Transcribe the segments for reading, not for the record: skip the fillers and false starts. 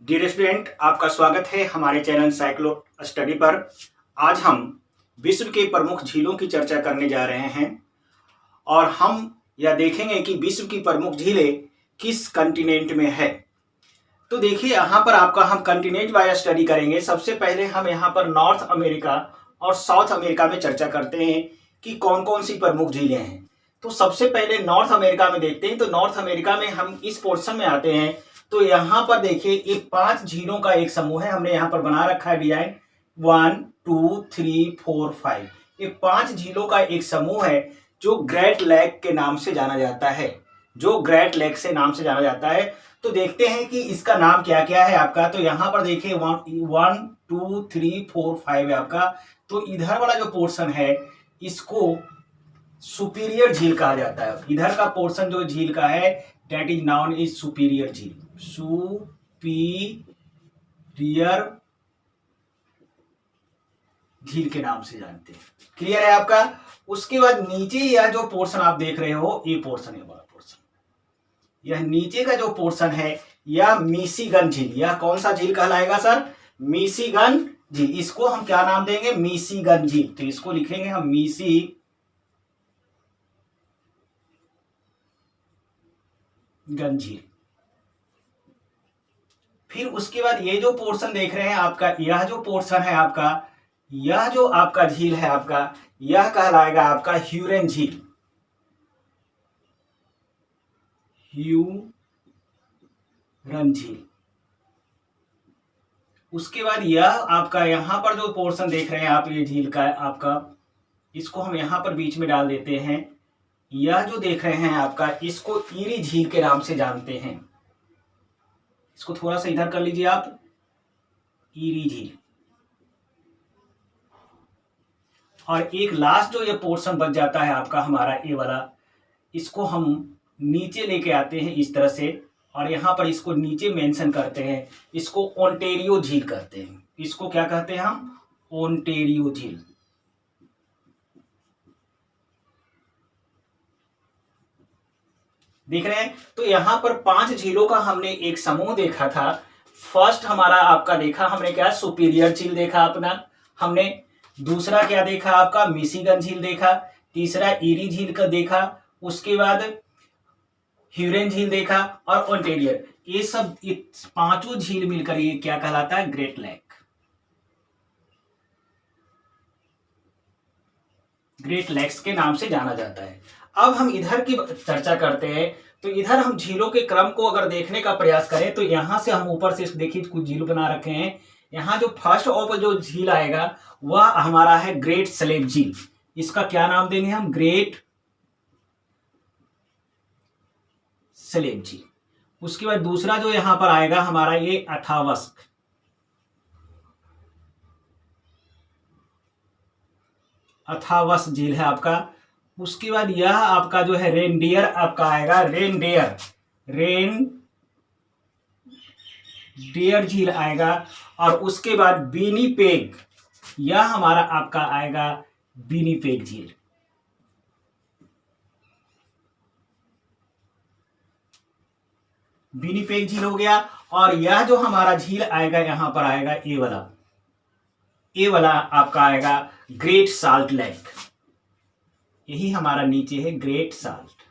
Dear student, आपका स्वागत है हमारे चैनल साइक्लो स्टडी पर। आज हम विश्व के प्रमुख झीलों की चर्चा करने जा रहे हैं और हम यह देखेंगे कि विश्व की प्रमुख झीलें किस कंटिनेंट में है। तो देखिए, यहाँ पर आपका हम कंटिनेंट वाइज स्टडी करेंगे। सबसे पहले हम यहाँ पर नॉर्थ अमेरिका और साउथ अमेरिका में चर्चा करते हैं कि कौन कौन सी प्रमुख झीलें हैं। तो सबसे पहले नॉर्थ अमेरिका में देखते हैं। तो नॉर्थ अमेरिका में हम इस पोर्शन में आते हैं। तो यहाँ पर देखिए, ये 5 झीलों का एक समूह है। हमने यहाँ पर बना रखा है डिजाइन 1 2 3 4 5। ये 5 झीलों का एक समूह है जो ग्रेट लेक के नाम से जाना जाता है, जो ग्रेट लेक से नाम से जाना जाता है। तो देखते हैं कि इसका नाम क्या क्या है आपका। तो यहाँ पर देखिए 1 2 3 4 5 है आपका। तो इधर वाला जो पोर्शन है इसको सुपीरियर झील कहा जाता है। इधर का पोर्शन जो झील का है that is noun is superior झील, सुपीरियर झील के नाम से जानते हैं। क्लियर है आपका। उसके बाद नीचे यह जो पोर्शन आप देख रहे हो, ये पोर्शन है, बड़ा पोर्शन, यह नीचे का जो पोर्शन है यह मिशिगन झील। यह कौन सा झील कहलाएगा सर? मिशिगन झील। इसको हम क्या नाम देंगे? मिशिगन झील। तो इसको लिखेंगे हम मिशिगन झील। फिर उसके बाद ये जो पोर्शन देख रहे हैं आपका, यह जो पोर्शन है आपका, यह जो आपका झील है आपका, यह कहलाएगा आपका ह्यूरन झील। ह्यूरन झील। उसके बाद यह आपका यहां पर जो पोर्शन देख रहे हैं आप, ये झील का आपका, इसको हम यहां पर बीच में डाल देते हैं। यह जो देख रहे हैं आपका, इसको ईरी झील के नाम से जानते हैं। इसको थोड़ा सा इधर कर लीजिए आप, ईरी झील। और एक लास्ट जो ये पोर्शन बच जाता है आपका हमारा ये वाला, इसको हम नीचे लेके आते हैं इस तरह से, और यहाँ पर इसको नीचे मेंशन करते हैं। इसको ओंटेरियो झील कहते हैं। इसको क्या कहते हैं हम? ओंटेरियो झील। देख रहे हैं। तो यहाँ पर 5 झीलों का हमने एक समूह देखा था। फर्स्ट हमारा आपका देखा हमने क्या? सुपीरियर झील देखा अपना हमने। दूसरा क्या देखा आपका? मिशिगन झील देखा। तीसरा ईरी झील का देखा। उसके बाद ह्यूरन झील देखा और ओंटेरियो। ये सब 5 झील मिलकर ये क्या कहलाता है? Great lake. ग्रेट लेक्स के नाम से जाना जाता है। अब हम इधर की चर्चा करते हैं। तो इधर हम झीलों के क्रम को अगर देखने का प्रयास करें तो यहां से हम ऊपर से देखिए कुछ झील बना रखे हैं। यहाँ जो फर्स्ट ऑफ जो झील आएगा वह हमारा है ग्रेट स्लेव झील। इसका क्या नाम देंगे हम? ग्रेट स्लेव झील। उसके बाद दूसरा जो यहां पर आएगा हमारा ये अथावस झील है आपका। उसके बाद यह आपका जो है रेनडियर आपका आएगा, रेनडियर झील आएगा। और उसके बाद विनिपेग, यह हमारा आपका आएगा विनिपेग झील। विनिपेग झील हो गया। और यह जो हमारा झील आएगा यहां पर आएगा ये वाला आपका आएगा ग्रेट साल्ट लेक। यही हमारा नीचे है ग्रेट साल्ट।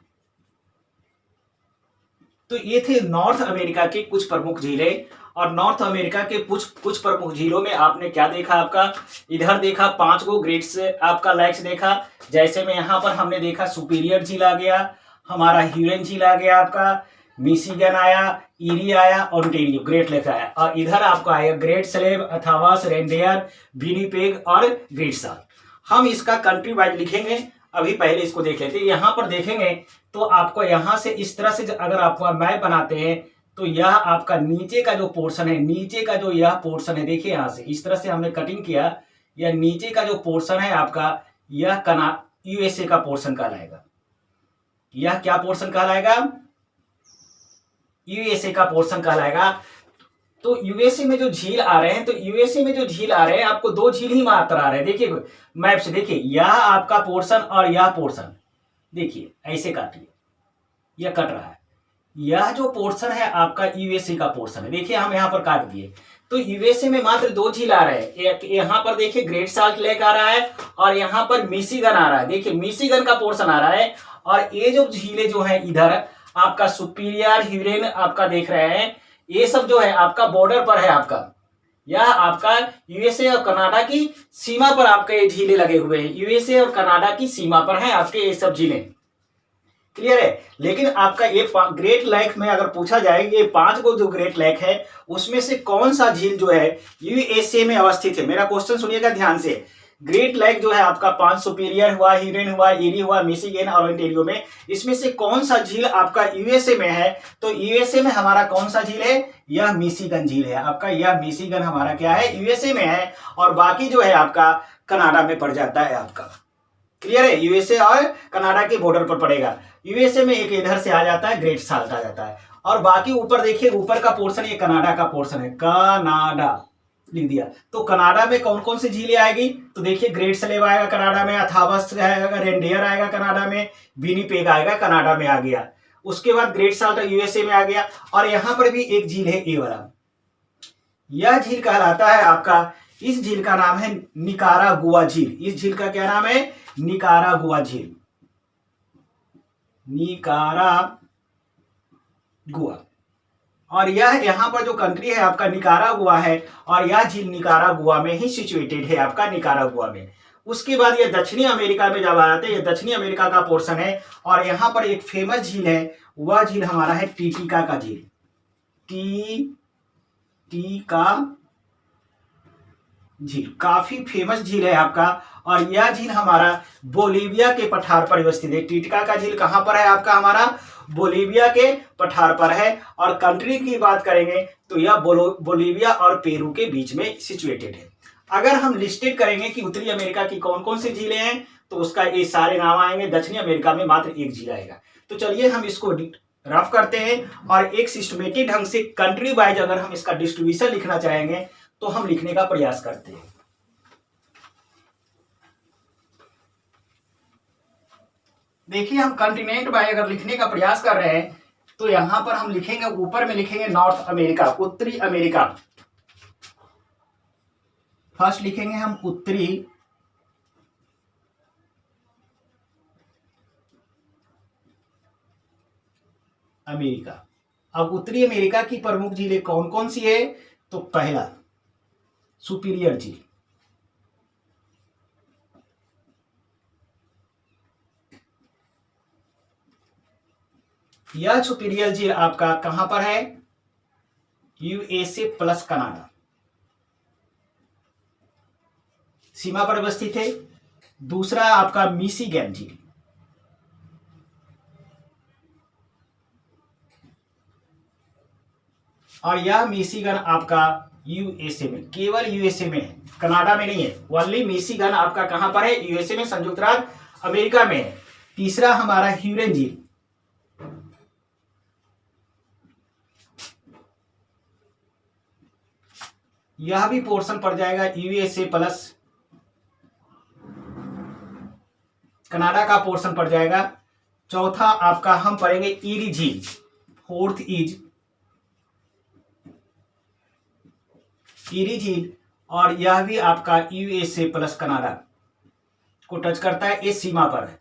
तो ये थे नॉर्थ अमेरिका के कुछ प्रमुख झीलें। और नॉर्थ अमेरिका के कुछ प्रमुख झीलों में आपने क्या देखा आपका? इधर देखा 5 को ग्रेट्स आपका लेक्स देखा। जैसे में यहां पर हमने देखा सुपीरियर झील आ गया, हमारा ह्यूरन झील आ गया आपका, मिशिगन आया, ईरी आया, ओंटेरियो ग्रेट लेक आया। और इधर आपको आया ग्रेट स्लेव, अथावस, रेनडियर, विनिपेग और ग्रेट साल्ट। हम इसका कंट्री वाइज लिखेंगे। अभी पहले इसको देख लेते हैं। यहां पर देखेंगे तो आपको यहां से इस तरह से अगर आपको मैप बनाते हैं तो यह आपका नीचे का जो पोर्शन है, नीचे का जो यह पोर्शन है, देखिए यहां से इस तरह से हमने कटिंग किया। यह नीचे का जो पोर्शन है आपका, यह यूएसए का पोर्शन कहलाएगा। यह क्या पोर्शन कहलाएगा? यूएसए का पोर्शन कहलाएगा। तो यूएसए में जो झील आ रहे हैं, तो यूएसए में जो झील आ रहे हैं आपको 2 झील ही मात्र आ रहे हैं। देखिए मैप से देखिए, यह आपका पोर्शन और यह पोर्शन, देखिए ऐसे काटिए, यह कट रहा है। यह जो पोर्शन है आपका यूएसए का पोर्शन है। देखिए हम यहाँ पर काट दिए, तो यूएसए में मात्र दो झील आ रहे हैं। एक यहाँ पर देखिए ग्रेट साल्ट लेक आ रहा है और यहाँ पर मिशिगन आ रहा है। देखिए मिशिगन का पोर्शन आ रहा है और ये जो झीलें जो है इधर आपका सुपीरियर, ह्यूरन आपका देख रहे हैं, ये सब जो है आपका बॉर्डर पर है। आपका यह आपका यूएसए और कनाडा की सीमा पर आपके ये झीलें लगे हुए हैं। यूएसए और कनाडा की सीमा पर है आपके ये सब झीलें। क्लियर है। लेकिन आपका ये ग्रेट लेक में अगर पूछा जाए, ये 5 को जो ग्रेट लेक है उसमें से कौन सा झील जो है यूएसए में अवस्थित है। मेरा क्वेश्चन सुनिएगा ध्यान से। ग्रेट लेक जो है आपका 5 सुपीरियर हुआ, ह्यूरन हुआ, एरी हुआ, मिशिगन और ओंटारियो में, इसमें से कौन सा झील आपका यूएसए में है? तो यूएसए में हमारा कौन सा झील है? यह मिशिगन झील है आपका। यह मिशिगन हमारा क्या है? यूएसए में है और बाकी जो है आपका कनाडा में पड़ जाता है आपका। क्लियर है। यूएसए और कनाडा के बॉर्डर पर पड़ेगा। यूएसए में एक इधर से आ जाता है, ग्रेट साल्ट आ जाता है और बाकी ऊपर देखिए, ऊपर का पोर्शन ये कनाडा का पोर्शन है। कनाडा लिख दिया। तो कनाडा में कौन कौन सी झीलें आएगी? तो देखिए ग्रेट स्लेव आएगा कनाडा में, अथावस आएगा, रेनडियर आएगा कनाडा में, विनिपेग आएगा कनाडा में आ गया। उसके बाद ग्रेट साल्ट यूएसए में आ गया और यहां पर भी एक झील है ए वाला। यह झील कहलाता है आपका, इस झील का नाम है निकारागुआ झील। इस झील का क्या नाम है? निकारागुआ झील। निकारागुआ। और यह यहाँ पर जो कंट्री है आपका निकारागुआ है और यह झील निकारागुआ में ही सिचुएटेड है आपका, निकारागुआ में। उसके बाद ये दक्षिणी अमेरिका में जब आते हैं, ये दक्षिणी अमेरिका का पोर्शन है और यहाँ पर एक फेमस झील है, वह झील हमारा है टीटिका का झील। टीटिका झील काफी फेमस झील है आपका और यह झील हमारा बोलीविया के पठार पर स्थित है। टीटिका का झील कहां पर है आपका? हमारा बोलीविया के पठार पर है। और कंट्री की बात करेंगे तो यह बोलीविया और पेरू के बीच में सिचुएटेड है। अगर हम लिस्टेड करेंगे कि उत्तरी अमेरिका की कौन कौन सी झीलें हैं तो उसका ये सारे नाम आएंगे। दक्षिणी अमेरिका में मात्र एक झील आएगा। तो चलिए हम इसको रफ करते हैं और एक सिस्टमेटिक ढंग से कंट्री वाइज अगर हम इसका डिस्ट्रीब्यूशन लिखना चाहेंगे तो हम लिखने का प्रयास करते हैं। देखिए हम कॉन्टिनेंट वाइज अगर लिखने का प्रयास कर रहे हैं तो यहां पर हम लिखेंगे, ऊपर में लिखेंगे नॉर्थ अमेरिका, उत्तरी अमेरिका। फर्स्ट लिखेंगे हम उत्तरी अमेरिका। अब उत्तरी अमेरिका की प्रमुख झीलें कौन कौन सी है? तो पहला सुपीरियर झील, यह सुपीरियर झील आपका कहां पर है? यूएसए प्लस कनाडा सीमा पर अवस्थित है। दूसरा आपका मिशिगन झील, और यह मिशिगन आपका यूएसए में, केवल यूएसए में है, कनाडा में नहीं है। ओनली मिशिगन आपका कहां पर है? यूएसए में, संयुक्त राज्य अमेरिका में है। तीसरा हमारा ह्यूरन झील, यह भी पोर्शन पड़ जाएगा यूएसए प्लस कनाडा का पोर्शन पड़ जाएगा। चौथा आपका हम पढ़ेंगे ईरी झील, फोर्थ इज ईरी झील, और यह भी आपका यूएसए प्लस कनाडा को टच करता है, इस सीमा पर है।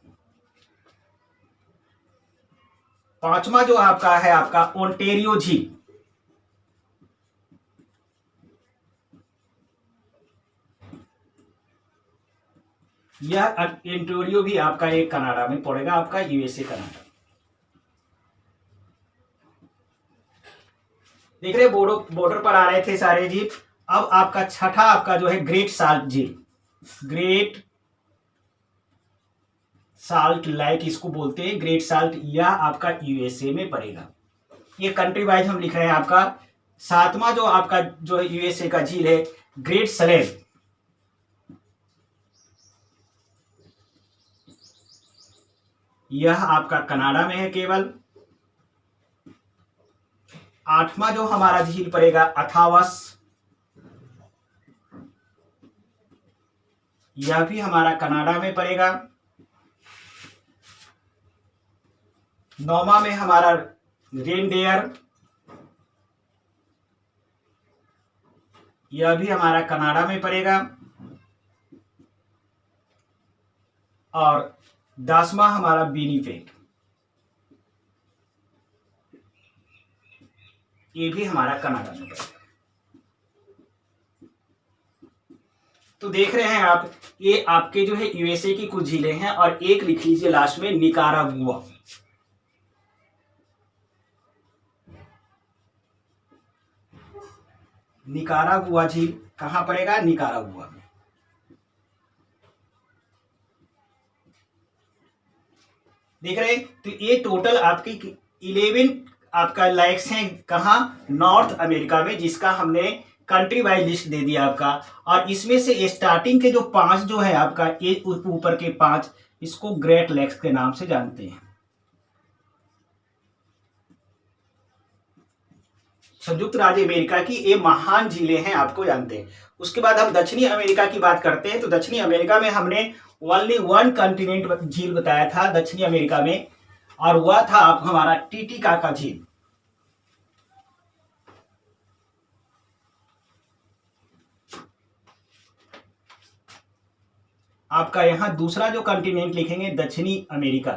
पांचवा जो आपका है आपका ओंटारियो झील, यह ओंटारियो भी आपका एक कनाडा में पड़ेगा, आपका यूएसए कनाडा। देख रहे बॉर्डर पर आ रहे थे सारे झील। अब आपका छठा आपका जो है ग्रेट साल्ट झील, ग्रेट साल्ट लेक इसको बोलते हैं, ग्रेट साल्ट, यह आपका यूएसए में पड़ेगा। ये कंट्री वाइज हम लिख रहे हैं आपका। सातवां जो आपका जो है यूएसए का झील है ग्रेट स्लेव, यह आपका कनाडा में है केवल। आठवां जो हमारा झील पड़ेगा अथावस, यह भी हमारा कनाडा में पड़ेगा। नौवां में हमारा रेनडेयर, यह भी हमारा कनाडा में पड़ेगा। और 10वां हमारा विनिपेग, ये भी हमारा कनाडा में पड़ेगा। तो देख रहे हैं आप, ये आपके जो है यूएसए की कुछ झीलें हैं, और एक लिख लीजिए लास्ट में निकारागुआ। निकारागुआ झील कहां पड़ेगा? निकारागुआ में। देख रहे हैं, तो ये टोटल आपकी 11 आपका लाइक्स हैं कहाँ? नॉर्थ अमेरिका में, जिसका हमने कंट्री वाइज लिस्ट दे दिया आपका। और इसमें से स्टार्टिंग के जो 5 जो है आपका, ये ऊपर के 5, इसको ग्रेट लेक्स के नाम से जानते हैं। संयुक्त राज्य अमेरिका की ये महान झीलें हैं, आपको जानते हैं। उसके बाद हम दक्षिणी अमेरिका की बात करते हैं। तो दक्षिणी अमेरिका में हमने ओनली 1 कॉन्टिनेंट झील बताया था दक्षिणी अमेरिका में, और वह था आप हमारा टीटीकाका झील। आपका यहां दूसरा जो कॉन्टिनेंट लिखेंगे दक्षिणी अमेरिका।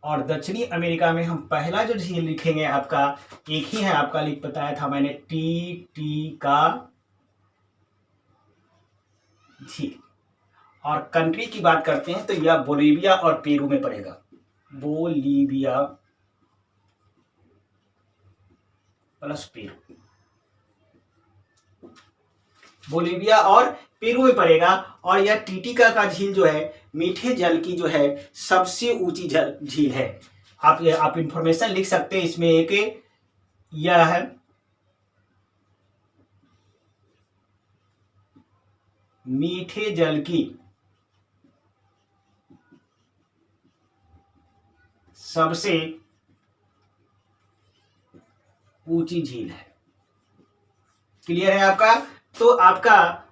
और दक्षिणी अमेरिका में हम पहला जो झील लिखेंगे आपका, एक ही है आपका, लिख बताया था मैंने, टीटीका झील। और कंट्री की बात करते हैं तो यह बोलीविया और पेरू में पड़ेगा। बोलीविया प्लस पेरू, बोलीविया और पेरू में पड़ेगा। और यह टीटीकाका झील जो है मीठे जल की जो है सबसे ऊंची झील है। आप इंफॉर्मेशन लिख सकते हैं इसमें, एक यह है मीठे जल की सबसे ऊंची झील है। क्लियर है आपका? तो आपका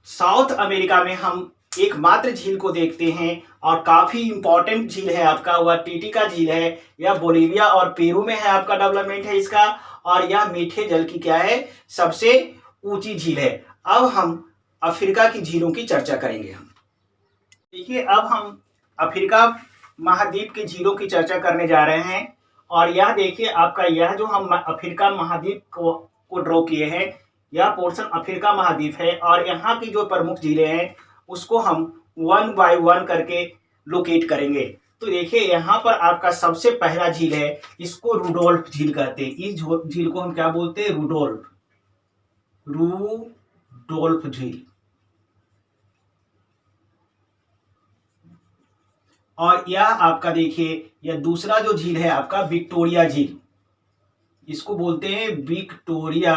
साउथ अमेरिका में हम एकमात्र झील को देखते हैं, और काफी इंपॉर्टेंट झील है आपका, वह टीटीका झील है। यह बोलीविया और पेरू में है आपका, डेवलपमेंट है इसका। और यह मीठे जल की क्या है? सबसे ऊंची झील है। अब हम अफ्रीका की झीलों की चर्चा करेंगे। हम देखिए, अब हम अफ्रीका महाद्वीप की झीलों की चर्चा करने जा रहे हैं। और यह देखिए आपका, यह जो हम अफ्रीका महाद्वीप को ड्रॉ किए हैं, यह पोर्शन अफ्रीका महाद्वीप है। और यहाँ की जो प्रमुख झीलें हैं उसको हम 1 बाय 1 करके लोकेट करेंगे। तो देखिए, यहाँ पर आपका सबसे पहला झील है, इसको रुडोल्फ झील कहते हैं। इस झील को हम क्या बोलते हैं? रुडोल्फ, रुडोल्फ झील। और यह आपका देखिए, यह दूसरा जो झील है आपका विक्टोरिया झील, इसको बोलते हैं विक्टोरिया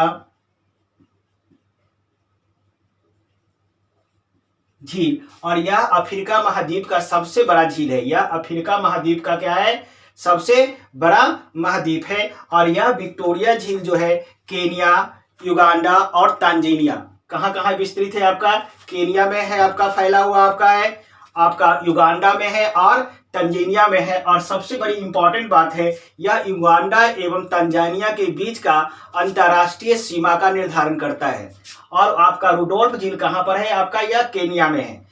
झील। और यह अफ्रीका महाद्वीप का सबसे बड़ा झील है। यह अफ्रीका महाद्वीप का क्या है? सबसे बड़ा महाद्वीप है। और यह विक्टोरिया झील जो है केनिया, युगांडा और तंजानिया, कहां कहां विस्तृत है आपका? केनिया में है आपका, फैला हुआ आपका है, आपका युगांडा में है और तंजानिया में है। और सबसे बड़ी इंपॉर्टेंट बात है, यह युगांडा एवं तंजानिया के बीच का अंतर्राष्ट्रीय सीमा का निर्धारण करता है। और आपका रुडोल्फ झील कहां पर है आपका? यह केनिया में है।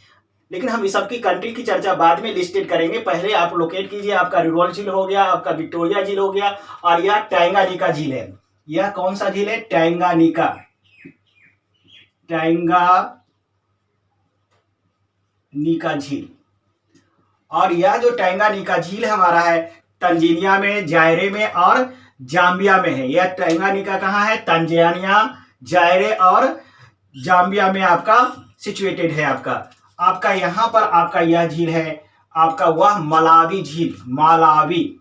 लेकिन हम इस सबकी कंट्री की चर्चा बाद में लिस्टेड करेंगे। पहले आप लोकेट कीजिए, आपका रुडोल्फ झील हो गया, आपका विक्टोरिया झील हो गया, और यह टैंगानिका झील है। यह कौन सा झील है? टैंगानिका, टैंगानिका झील। और यह जो टैंगानिका झील हमारा है तंजानिया में, जायरे में और जाम्बिया में है। यह टैंगानिका कहाँ है? तंजानिया, जायरे और जाम्बिया में आपका सिचुएटेड है। आपका यहाँ पर आपका यह झील है आपका, वह मलावी झील, मालावी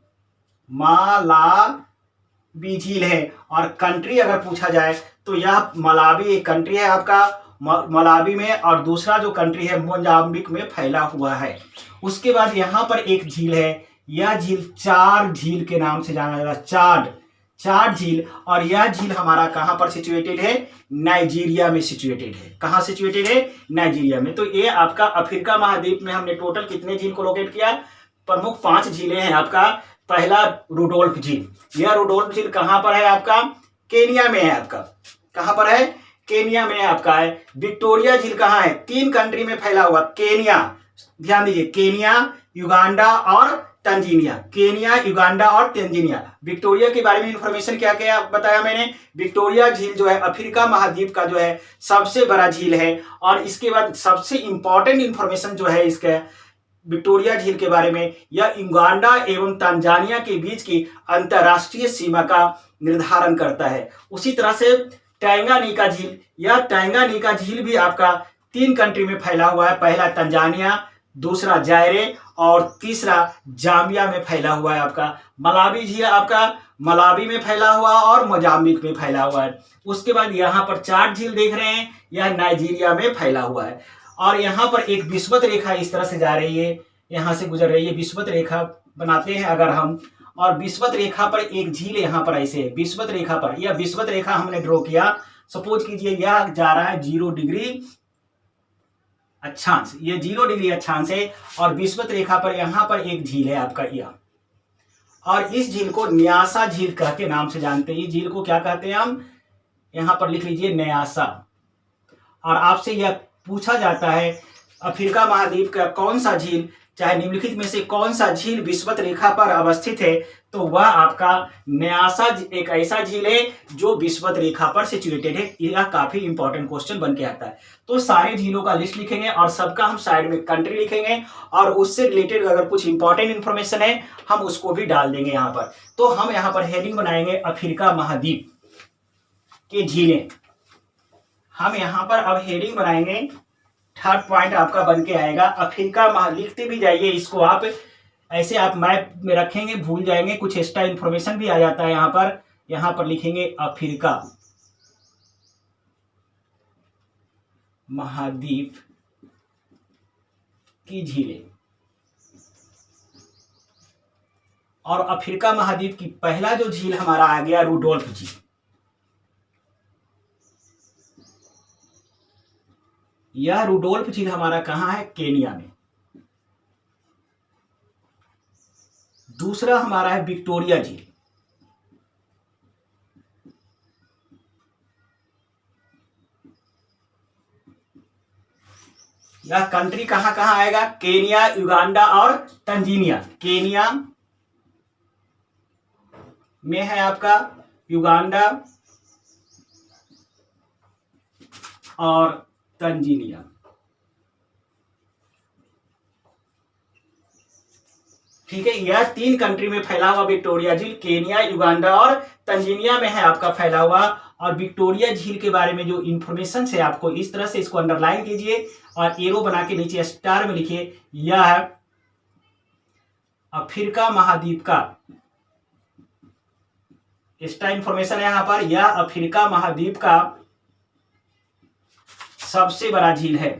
झील है। और कंट्री अगर पूछा जाए तो यह मलावी एक कंट्री है आपका, मलावी में। और दूसरा जो कंट्री है मोजाम्बिक में फैला हुआ है। उसके बाद यहाँ पर एक झील है, यह झील चाड झील के नाम से जाना जाता है। चार झील, और यह झील हमारा कहां पर सिचुएटेड है? नाइजीरिया में सिचुएटेड है। कहां सिचुएटेड है? नाइजीरिया में। तो ये आपका अफ्रीका महाद्वीप में हमने टोटल कितने झील को लोकेट किया? प्रमुख 5 झीलें हैं आपका। पहला रुडोल्फ झील, यह रुडोल्फ झील कहां पर है आपका? केनिया में है आपका। कहां पर है? केनिया में आपका है। विक्टोरिया झील कहां है? 3 कंट्री में फैला हुआ, केनिया, ध्यान दीजिए, केनिया, युगांडा और तंजीनिया। केनिया, युगांडा और तंजीनिया। विक्टोरिया के बारे में इंफॉर्मेशन क्या क्या बताया मैंने? विक्टोरिया झील जो है अफ्रीका महाद्वीप का जो है सबसे बड़ा झील है। और इसके बाद सबसे इंपॉर्टेंट इंफॉर्मेशन जो है इसका विक्टोरिया झील के बारे में, यह युगांडा एवं तंजानिया के बीच की अंतरराष्ट्रीय सीमा का निर्धारण करता है। उसी तरह से टैंगानिका झील, यह टैंगानिका झील भी आपका 3 कंट्री में फैला हुआ है। पहला तंजानिया, दूसरा जायरे और तीसरा जाम्बिया में फैला हुआ है आपका। मलावी झील आपका मलावी में फैला हुआ और मोजाम्बिक में फैला हुआ है। उसके बाद यहाँ पर 4 झील देख रहे हैं, यह नाइजीरिया में फैला हुआ है। और यहाँ पर एक विषुवत रेखा इस तरह से जा रही है, यहाँ से गुजर रही है। विषुवत रेखा बनाते हैं अगर हम, और विषुवत रेखा पर एक झील यहाँ पर ऐसे है। विषुवत रेखा पर, यह विषुवत रेखा हमने ड्रॉ किया। सपोज कीजिए यह जा रहा है 0 डिग्री अक्षांश, ये 0 डिग्री अक्षांश है। और विषुवत रेखा पर यहाँ पर एक झील है आपका यह, और इस झील को न्यासा झील कह के नाम से जानते हैं। इस झील को क्या कहते हैं हम? यहाँ पर लिख लीजिए न्यासा। और आपसे यह पूछा जाता है अफ्रीका महाद्वीप का कौन सा झील, चाहे निम्नलिखित में से कौन सा झील विषुवत रेखा पर अवस्थित है, तो वह आपका न्यासा एक ऐसा झील है जो विषुवत रेखा पर सिचुएटेड है। यह काफी इंपॉर्टेंट क्वेश्चन बन के आता है। तो सारे झीलों का लिस्ट लिखेंगे और सबका हम साइड में कंट्री लिखेंगे, और उससे रिलेटेड अगर कुछ इंपॉर्टेंट इंफॉर्मेशन है हम उसको भी डाल देंगे यहाँ पर। तो हम यहाँ पर हेडिंग बनाएंगे अफ्रीका महाद्वीप के झीलें। हम यहाँ पर अब हेडिंग बनाएंगे, थर्ड पॉइंट आपका बन के आएगा अफ्रीका महाद्वीप। लिखते भी जाइए इसको आप, ऐसे आप मैप में रखेंगे भूल जाएंगे, कुछ एक्स्ट्रा इंफॉर्मेशन भी आ जाता है यहाँ पर। यहाँ पर लिखेंगे अफ्रीका महाद्वीप की झीलें। और अफ्रीका महाद्वीप की पहला जो झील हमारा आ गया रुडोल्फ झील। यह रुडोल्फ झील हमारा कहां है? केनिया में। दूसरा हमारा है विक्टोरिया झील। यह कंट्री कहां कहां आएगा? केनिया, युगांडा और तंजीनिया। केनिया में है आपका, युगांडा और तंजीनिया। ठीक है, यह 3 कंट्री में फैला हुआ विक्टोरिया झील केनिया, युगांडा और तंजीनिया में है आपका फैला हुआ। और विक्टोरिया झील के बारे में जो इंफॉर्मेशन है आपको इस तरह से इसको अंडरलाइन कीजिए और एरो बना के नीचे स्टार में लिखिए, यह अफ्रीका महाद्वीप का एक्स्ट्रा इंफॉर्मेशन है यहाँ पर, यह अफ्रीका महाद्वीप का सबसे बड़ा झील है।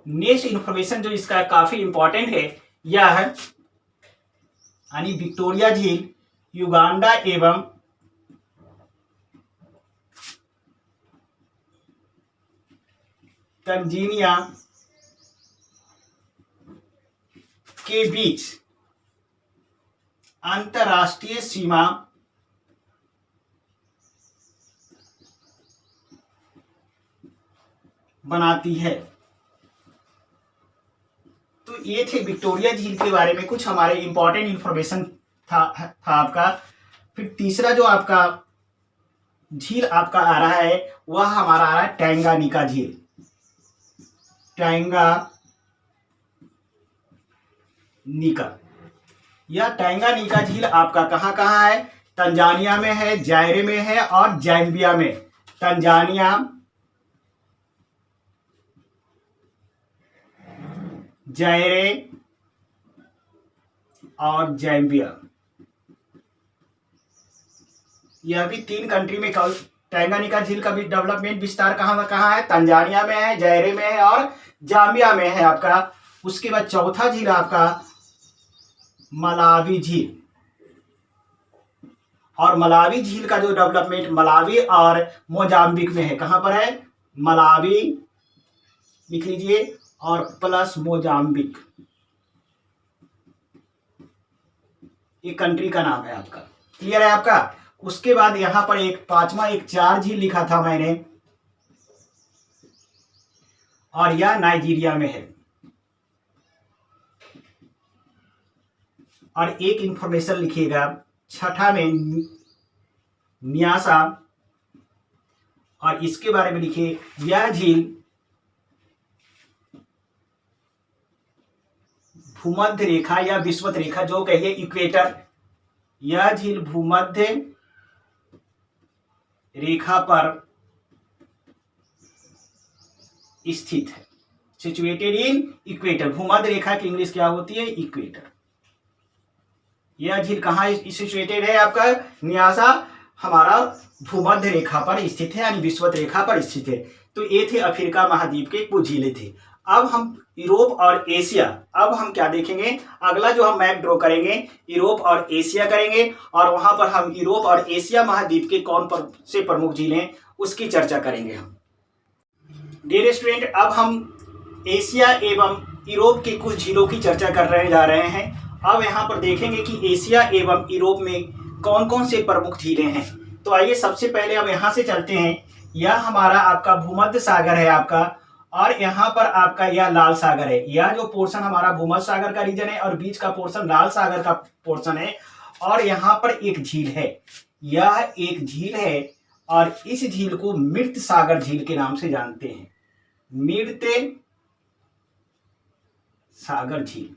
नेक्स्ट इंफॉर्मेशन जो इसका काफी इंपॉर्टेंट है यह है यानी विक्टोरिया झील युगांडा एवं तंजीनिया के बीच अंतरराष्ट्रीय सीमा बनाती है। तो ये थे विक्टोरिया झील के बारे में कुछ हमारे इंपॉर्टेंट इंफॉर्मेशन था आपका। फिर तीसरा जो आपका झील आपका आ रहा है वह हमारा आ रहा है टैंगानिका झील। टैंगानिका, यह टैंगानिका झील आपका कहां कहां है? तंजानिया में है, जायरे में है और जैम्बिया में। तंजानिया, जायरे और जैम्बिया, यह भी 3 कंट्री में टैंगानिका झील का भी डेवलपमेंट विस्तार कहाँ कहाँ है? तंजानिया में है, जायरे में है और जाम्बिया में है आपका। उसके बाद चौथा झील आपका मलावी झील, और मलावी झील का जो डेवलपमेंट मलावी और मोजाम्बिक में है। कहां पर है? मलावी लिख लीजिए और प्लस मोजाम्बिक, ये कंट्री का नाम है आपका। क्लियर है आपका? उसके बाद यहां पर एक पांचवा एक 4 झील लिखा था मैंने, और यह नाइजीरिया में है। और एक इंफॉर्मेशन लिखिएगा, छठा में न्यासा, और इसके बारे में लिखिए यह झील भूमध्य रेखा या विषुवत रेखा जो कहिए इक्वेटर, यह झील भूमध्य रेखा पर स्थित है, सिचुएटेड इन इक्वेटर। भूमध्य रेखा की इंग्लिश क्या होती है? इक्वेटर। यह झील कहाँ सिचुएटेड है आपका? न्यासा हमारा भूमध्य रेखा पर स्थित है, यानी विषुवत रेखा पर स्थित है। तो ये थे अफ्रीका महाद्वीप के कुछ झीलें थे। अब हम यूरोप और एशिया, अब हम क्या देखेंगे? अगला जो हम मैप ड्रॉ करेंगे यूरोप और एशिया करेंगे, और वहां पर हम यूरोप और एशिया महाद्वीप के कौन से प्रमुख झीलें उसकी चर्चा करेंगे हम। डियर स्टूडेंट, अब हम एशिया एवं यूरोप के कुछ झीलों की चर्चा करने जा रहे हैं। अब यहाँ पर देखेंगे कि एशिया एवं यूरोप में कौन कौन से प्रमुख झीलें हैं। तो आइए सबसे पहले हम यहाँ से चलते हैं। यह हमारा आपका भूमध्य सागर है आपका, और यहाँ पर आपका यह लाल सागर है। यह जो पोर्शन हमारा भूमध्य सागर का रीजन है और बीच का पोर्शन लाल सागर का पोर्शन है। और यहाँ पर एक झील है, यह एक झील है, और इस झील को मृत सागर झील के नाम से जानते हैं, मृत सागर झील।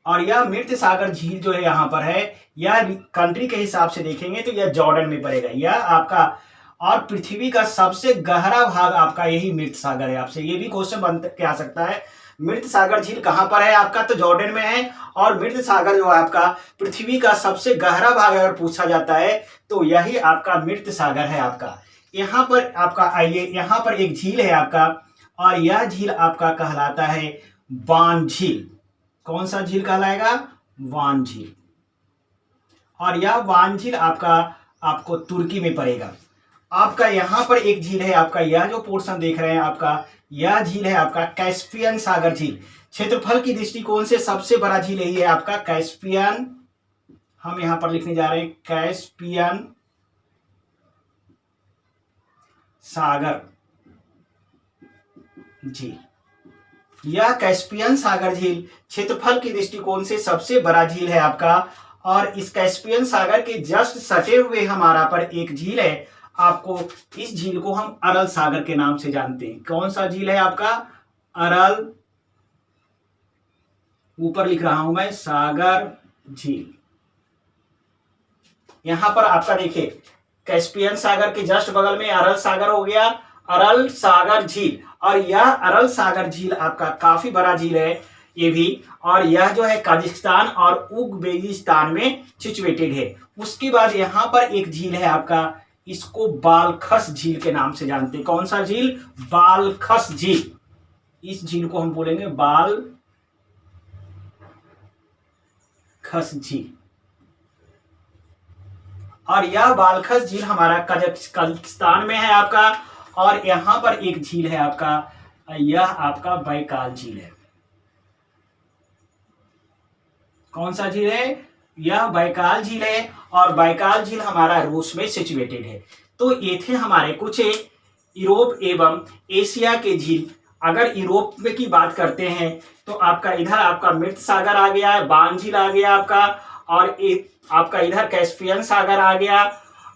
और यह मृत सागर झील जो है यहाँ पर है, यह कंट्री के हिसाब से देखेंगे तो यह जॉर्डन में पड़ेगा। यह आपका और पृथ्वी का सबसे गहरा भाग आपका यही मृत सागर है। आपसे ये भी क्वेश्चन बन के आ सकता है, मृत सागर झील कहाँ पर है आपका? तो जॉर्डन में है। और मृत सागर जो है आपका पृथ्वी का सबसे गहरा भाग अगर पूछा जाता है तो यही आपका मृत सागर है आपका। यहाँ पर आपका आइए, यहाँ पर एक झील है आपका, और यह झील आपका कहलाता है वान झील। कौन सा झील कहलाएगा? वान झील। और यह वान झील आपका आपको तुर्की में पड़ेगा। आपका यहाँ पर एक झील है आपका, यह जो पोर्शन देख रहे हैं आपका, यह झील है आपका कैस्पियन सागर झील। क्षेत्रफल की दृष्टिकोण से सबसे बड़ा झील यही है आपका कैस्पियन, हम यहाँ पर लिखने जा रहे हैं कैस्पियन सागर झील। यह कैस्पियन सागर झील क्षेत्रफल की दृष्टिकोण से सबसे बड़ा झील है आपका। और इस कैस्पियन सागर के जस्ट सटे हुए हमारा पर एक झील है, आपको इस झील को हम अरल सागर के नाम से जानते हैं। कौन सा झील है आपका? अरल, ऊपर लिख रहा हूं मैं सागर झील। यहां पर आपका देखिए कैस्पियन सागर के जस्ट बगल में अरल सागर हो गया, अरल सागर झील। और यह अरल सागर झील आपका काफी बड़ा झील है ये भी, और यह जो है कजाकिस्तान और उज्बेकिस्तान में सिचुएटेड है। उसके बाद यहाँ पर एक झील है आपका, इसको बालखस झील के नाम से जानते हैं। कौन सा झील? बालखस झील। इस झील को हम बोलेंगे बालखस झील। और यह बालखस झील हमारा कजाकिस्तान में है आपका। और यहां पर एक झील है आपका, यह आपका बैकाल झील है। कौन सा झील है? यह बैकाल झील है, और बैकाल झील हमारा रूस में सिचुएटेड है। तो ये थे हमारे कुछ यूरोप एवं एशिया के झील। अगर यूरोप में की बात करते हैं तो आपका इधर आपका मृत सागर आ गया, वान झील आ गया आपका, और आपका इधर कैस्पियन सागर आ गया,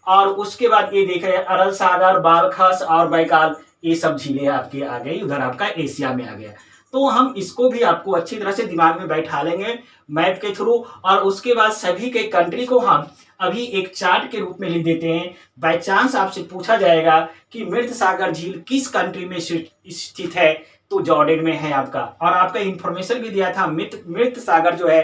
और उसके बाद ये देख रहे हैं अरल सागर, बालखस और बैकाल, ये सब झीलें आपके आ गई। उधर आपका एशिया में आ गया। तो हम इसको भी आपको अच्छी तरह से दिमाग में बैठा लेंगे मैप के थ्रू, और उसके बाद सभी के कंट्री को हम अभी एक चार्ट के रूप में लिख देते हैं। बाय चांस आपसे पूछा जाएगा कि मृत सागर झील किस कंट्री में स्थित है, तो जॉर्डन में है आपका। और आपका इंफॉर्मेशन भी दिया था मृत सागर जो है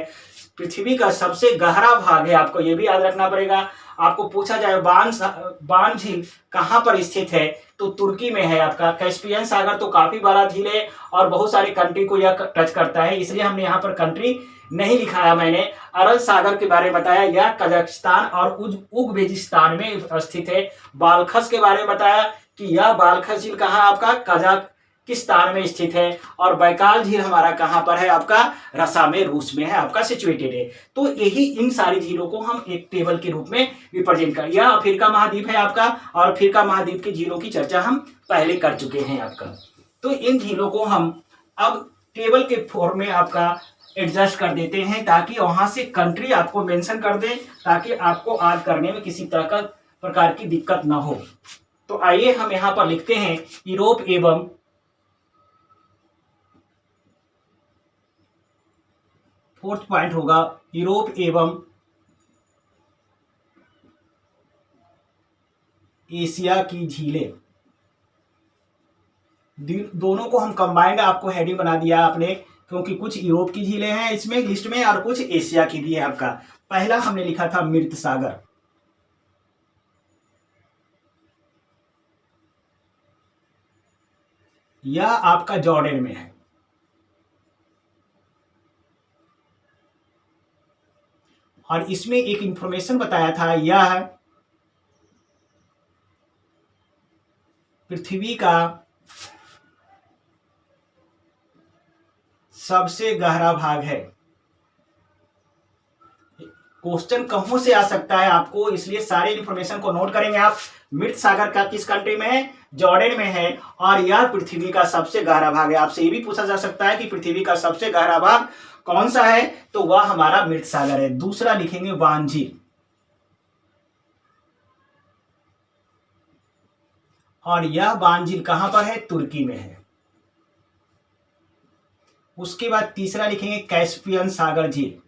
पृथ्वी का सबसे गहरा भाग है, आपको ये भी याद रखना पड़ेगा। आपको पूछा जाए बान झील कहाँ पर स्थित है, तो तुर्की में है आपका। कैस्पियन सागर तो काफी बड़ा झील है और बहुत सारे कंट्री को यह टच करता है, इसलिए हमने यहाँ पर कंट्री नहीं लिखाया। मैंने अरल सागर के बारे में बताया, यह कजाकिस्तान और उज्बेकिस्तान में स्थित है। बालखस के बारे में बताया कि यह बालखस झील कहाँ आपका कजाकिस्तान में स्थित है। और बैकाल झील हमारा कहाँ पर है आपका, रसा में, रूस में है आपका सिचुएटेड है। तो यही इन सारी झीलों को हम एक टेबल के रूप में रिप्रेजेंट कर, यह अफ्रीका महाद्वीप है आपका, और अफ्रीका महाद्वीप की झीलों की चर्चा हम पहले कर चुके हैं आपका। तो इन झीलों को हम अब टेबल के फॉर्म में आपका एडजस्ट कर देते हैं, ताकि वहां से कंट्री आपको मेंशन कर दें, ताकि आपको आज करने में किसी तरह का प्रकार की दिक्कत ना हो। तो आइए हम यहां पर लिखते हैं यूरोप एवं फोर्थ पॉइंट होगा यूरोप एवं एशिया की झीलें। दोनों को हम कंबाइंड आपको हेडिंग बना दिया आपने, क्योंकि कुछ यूरोप की झीलें हैं इसमें लिस्ट में और कुछ एशिया की भी है आपका। पहला हमने लिखा था मृत सागर, यह आपका जॉर्डन में है। और इसमें एक इंफॉर्मेशन बताया था, यह पृथ्वी का सबसे गहरा भाग है। क्वेश्चन कहां से आ सकता है आपको, इसलिए सारे इंफॉर्मेशन को नोट करेंगे आप। मृत सागर का किस कंट्री में है, जॉर्डन में है, और यह पृथ्वी का सबसे गहरा भाग है। आपसे ये भी पूछा जा सकता है कि पृथ्वी का सबसे गहरा भाग कौन सा है, तो वह हमारा मृत सागर है। दूसरा लिखेंगे वान झील, और यह वान झील कहां पर है, तुर्की में है। उसके बाद तीसरा लिखेंगे कैस्पियन सागर झील,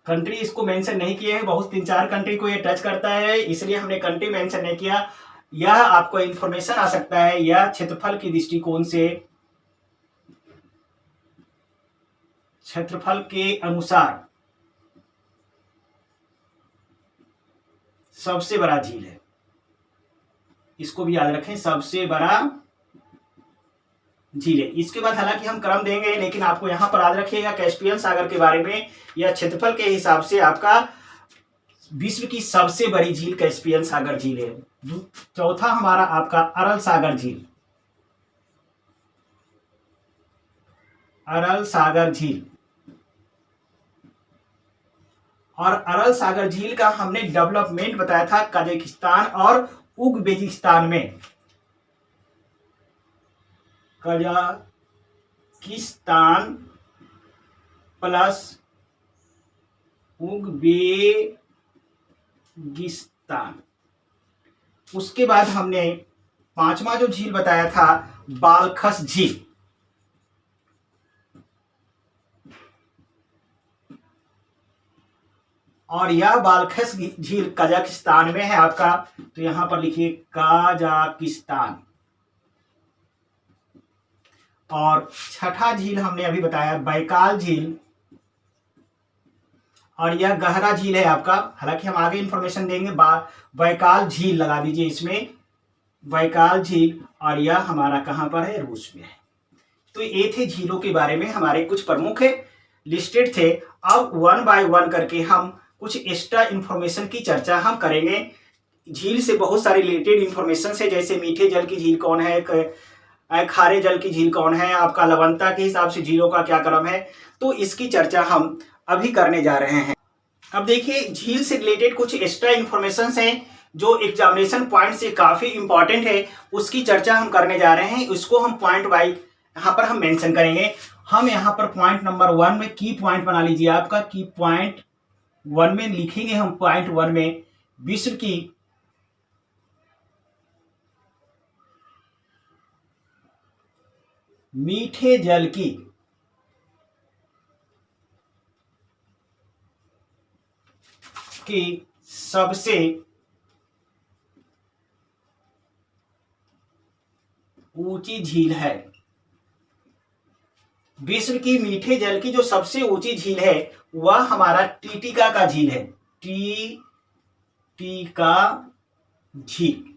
कंट्री इसको मेंशन नहीं किए हैं, बहुत 3-4 कंट्री को ये टच करता है, इसलिए हमने कंट्री मेंशन नहीं किया। यह आपको इंफॉर्मेशन आ सकता है, यह क्षेत्रफल की दृष्टिकोण से, क्षेत्रफल के अनुसार सबसे बड़ा झील है। इसको भी याद रखें, सबसे बड़ा झील है। इसके बाद हालांकि हम क्रम देंगे, लेकिन आपको यहां पर याद रखिएगा कैस्पियन सागर के बारे में, यह क्षेत्रफल के हिसाब से आपका विश्व की सबसे बड़ी झील कैस्पियन सागर झील है। चौथा हमारा आपका अरल सागर झील, अरल सागर झील। और अरल सागर झील का हमने डेवलपमेंट बताया था कजाकिस्तान और उज्बेकिस्तान में, कजाकिस्तान प्लस उज्बेकिस्तान। उसके बाद हमने पांचवा जो झील बताया था बालखस झील, और यह बालखस झील कजाकिस्तान में है आपका, तो यहां पर लिखिए कजाकिस्तान। और छठा झील हमने अभी बताया बैकाल झील, और यह गहरा झील है आपका, हालांकि हम आगे इंफॉर्मेशन देंगे। बैकाल झील लगा दीजिए इसमें, बैकाल झील, और यह हमारा कहां पर है, रूस में है। तो ये थे झीलों के बारे में हमारे कुछ प्रमुख लिस्टेड थे। अब वन बाय वन करके हम कुछ एक्स्ट्रा इंफॉर्मेशन की चर्चा हम करेंगे। झील से बहुत सारे रिलेटेड इंफॉर्मेशन है, जैसे मीठे जल की झील कौन है, खारे जल की झील कौन है, आपका लवणता के हिसाब से झीलों का क्या क्रम है, तो इसकी चर्चा हम अभी करने जा रहे हैं। अब देखिए, झील से रिलेटेड कुछ एक्स्ट्रा इंफॉर्मेशन हैं जो एग्जामिनेशन पॉइंट से काफी इंपॉर्टेंट है, उसकी चर्चा हम करने जा रहे हैं। उसको हम पॉइंट वाइज यहाँ पर हम मेंशन करेंगे। हम यहाँ पर पॉइंट नंबर 1 में की पॉइंट बना लीजिए, आपका की पॉइंट 1 में लिखेंगे हम, पॉइंट 1 में विश्व की मीठे जल की सबसे ऊंची झील है। विश्व की मीठे जल की जो सबसे ऊंची झील है वह हमारा टीटिका का झील है। टीटिका झील।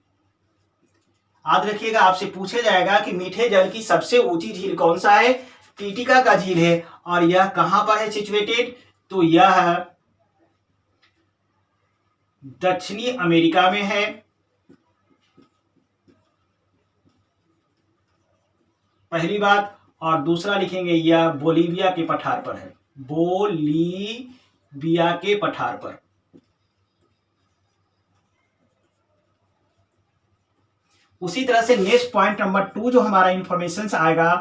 याद रखिएगा, आपसे पूछा जाएगा कि मीठे जल की सबसे ऊंची झील कौन सा है। टीटिका का झील है। और यह कहां पर है सिचुएटेड, तो यह दक्षिणी अमेरिका में है। पहली बात। और दूसरा लिखेंगे, यह बोलीविया के पठार पर है। बोलीविया के पठार पर। उसी तरह से नेक्स्ट पॉइंट नंबर 2 जो हमारा इंफॉर्मेशन आएगा,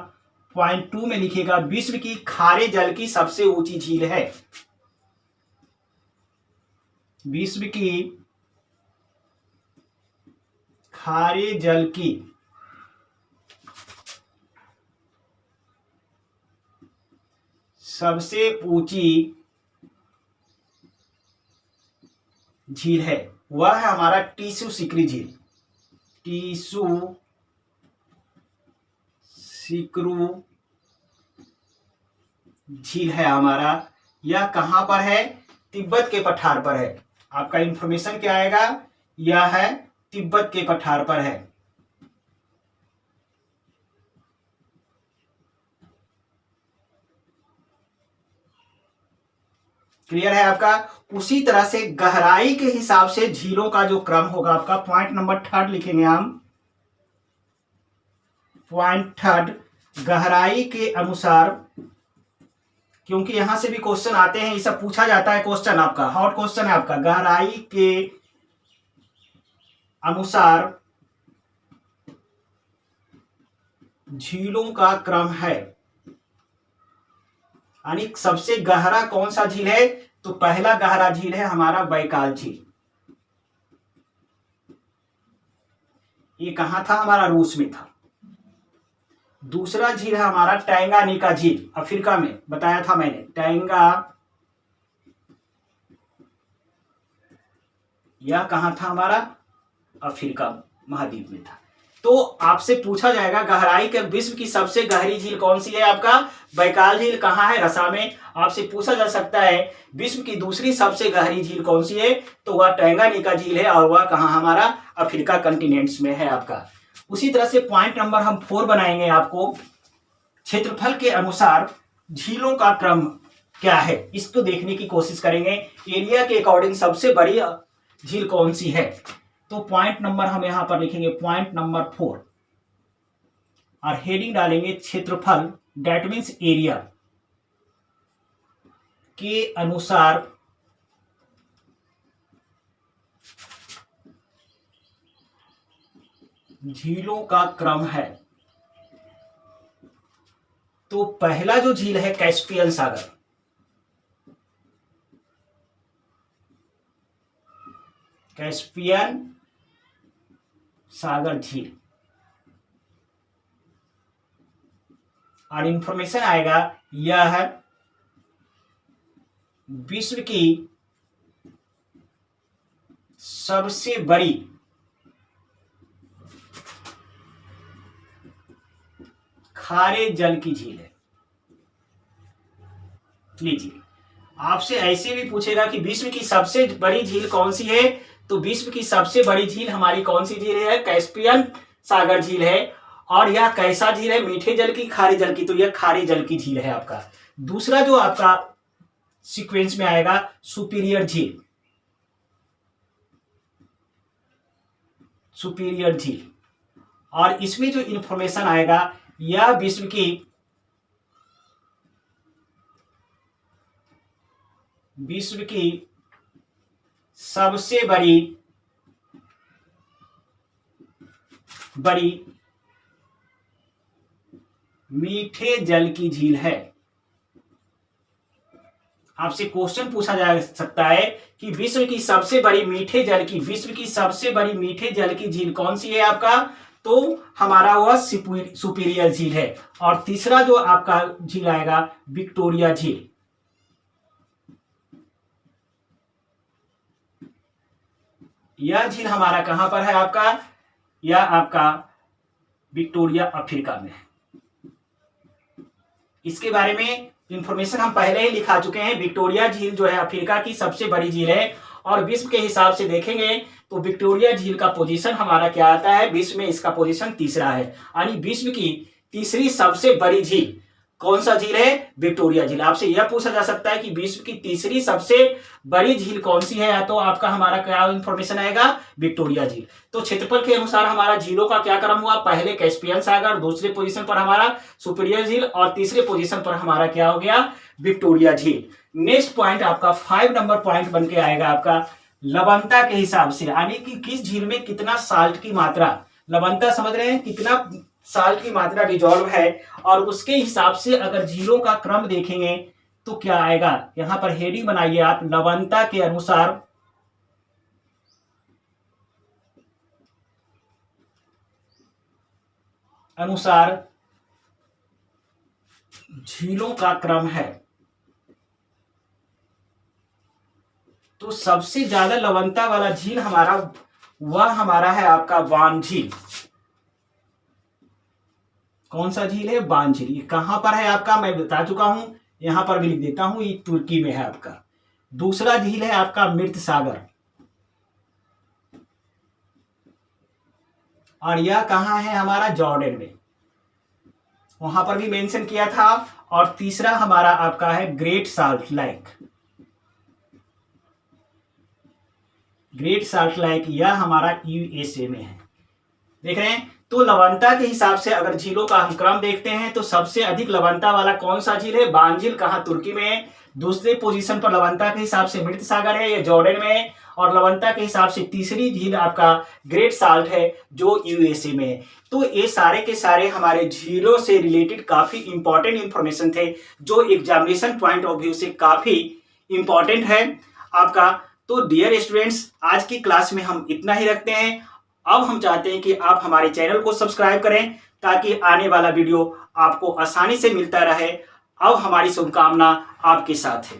पॉइंट 2 में लिखेगा विश्व की खारे जल की सबसे ऊंची झील है। विश्व की खारे जल की सबसे ऊंची झील है वह है हमारा टीसू सिकरी झील। टीसू सिकरू झील है हमारा। यह कहां पर है, तिब्बत के पठार पर है। आपका इंफॉर्मेशन क्या आएगा, यह है तिब्बत के पठार पर है। क्लियर है आपका। उसी तरह से गहराई के हिसाब से झीलों का जो क्रम होगा आपका, पॉइंट नंबर 3 लिखेंगे हम। पॉइंट 3 गहराई के अनुसार, क्योंकि यहां से भी क्वेश्चन आते हैं, ये सब पूछा जाता है क्वेश्चन, आपका हॉट क्वेश्चन है आपका। गहराई के अनुसार झीलों का क्रम है। यानी सबसे गहरा कौन सा झील है, तो पहला गहरा झील है हमारा बैकाल झील। ये कहां था, हमारा रूस में था। दूसरा झील है हमारा टैंगानिका झील, अफ्रीका में, बताया था मैंने। टैंगा, यह कहां था हमारा, अफ्रीका महाद्वीप में था। तो आपसे पूछा जाएगा गहराई के विश्व की सबसे गहरी झील कौन सी है, आपका बैकाल झील कहां है, रसा में। आपसे पूछा जा सकता है विश्व की दूसरी सबसे गहरी झील कौन सी है, तो वह टैंगानिका झील है। और वह कहां, हमारा अफ्रीका कंटिनेंट्स में है आपका। उसी तरह से पॉइंट नंबर हम 4 बनाएंगे आपको, क्षेत्रफल के अनुसार झीलों का क्रम क्या है, इसको देखने की कोशिश करेंगे। एरिया के अकॉर्डिंग सबसे बड़ी झील कौन सी है, तो पॉइंट नंबर हम यहां पर लिखेंगे पॉइंट नंबर 4 और हेडिंग डालेंगे क्षेत्रफल, दैट मीन्स एरिया के अनुसार झीलों का क्रम है। तो पहला जो झील है कैस्पियन सागर। कैस्पियन सागर झील। और इंफॉर्मेशन आएगा, यह विश्व की सबसे बड़ी खारे जल की झील है। लीजिए, आपसे ऐसे भी पूछेगा कि विश्व की सबसे बड़ी झील कौन सी है, तो विश्व की सबसे बड़ी झील हमारी कौन सी झील है, कैस्पियन सागर झील है। और यह कैसा झील है, मीठे जल की, खारे जल की, तो यह खारे जल की झील है आपका। दूसरा जो आपका सीक्वेंस में आएगा, सुपीरियर झील। सुपीरियर झील। और इसमें जो इंफॉर्मेशन आएगा, यह विश्व की सबसे बड़ी मीठे जल की झील है। आपसे क्वेश्चन पूछा जा सकता है कि विश्व की सबसे बड़ी मीठे जल की झील कौन सी है आपका, तो हमारा वह सुपीरियर झील है। और तीसरा जो आपका झील आएगा, विक्टोरिया झील। यह झील हमारा कहां पर है आपका, यह आपका विक्टोरिया अफ्रीका में है। इसके बारे में इंफॉर्मेशन हम पहले ही लिखा चुके हैं। विक्टोरिया झील जो है अफ्रीका की सबसे बड़ी झील है और विश्व के हिसाब से देखेंगे तो विक्टोरिया झील का पोजीशन हमारा क्या आता है, विश्व में इसका पोजीशन तीसरा है। यानी विश्व की तीसरी सबसे बड़ी झील कौन सा झील है, विक्टोरिया झील। आपसे यह पूछा जा सकता है कि विश्व की तीसरी सबसे बड़ी झील कौन सी है, या तो आपका हमारा क्या इंफॉर्मेशन आएगा, विक्टोरिया झील। तो क्षेत्रफल के अनुसार हमारा झीलों का क्या क्रम हुआ, पहले कैस्पियन सागर, दूसरे पोजीशन पर हमारा सुपीरियर झील और तीसरे पोजीशन पर हमारा क्या हो गया, विक्टोरिया झील। नेक्स्ट पॉइंट आपका 5 नंबर पॉइंट बन के आएगा आपका लवणता के हिसाब से, यानी कि किस झील में कितना साल्ट की मात्रा, लवणता समझ रहे हैं, कितना साल्ट की मात्रा डिजॉल्व है, और उसके हिसाब से अगर झीलों का क्रम देखेंगे तो क्या आएगा। यहां पर हेडिंग बनाइए आप, लवणता के अनुसार झीलों का क्रम है। तो सबसे ज्यादा लवणता वाला झील हमारा वह हमारा है आपका वान झील। कौन सा झील है, वान झील। ये कहां पर है आपका, मैं बता चुका हूं, यहां पर भी लिख देता हूं, ये तुर्की में है आपका। दूसरा झील है आपका मृत सागर, और यह कहां है हमारा, जॉर्डन में, वहां पर भी मेंशन किया था। और तीसरा हमारा आपका है great salt lake. Great salt lake यह हमारा यूएसए में है। देख रहे हैं, तो लवणता के हिसाब से अगर झीलों का हम क्रम देखते हैं तो सबसे अधिक लवणता वाला कौन सा झील है, वान झील, कहां, तुर्की में है। दूसरे पोजीशन पर लवणता के हिसाब से मृत सागर है, ये जॉर्डन में है। और लवणता के हिसाब से तीसरी झील आपका ग्रेट साल्ट है जो यूएसए में है। तो ये सारे के सारे हमारे झीलों से रिलेटेड काफी इंपॉर्टेंट इंफॉर्मेशन थे, जो एग्जामिनेशन पॉइंट ऑफ व्यू से काफी इंपॉर्टेंट है आपका। तो डियर स्टूडेंट्स, आज की क्लास में हम इतना ही रखते हैं। अब हम चाहते हैं कि आप हमारे चैनल को सब्सक्राइब करें ताकि आने वाला वीडियो आपको आसानी से मिलता रहे। अब हमारी शुभकामना आपके साथ है।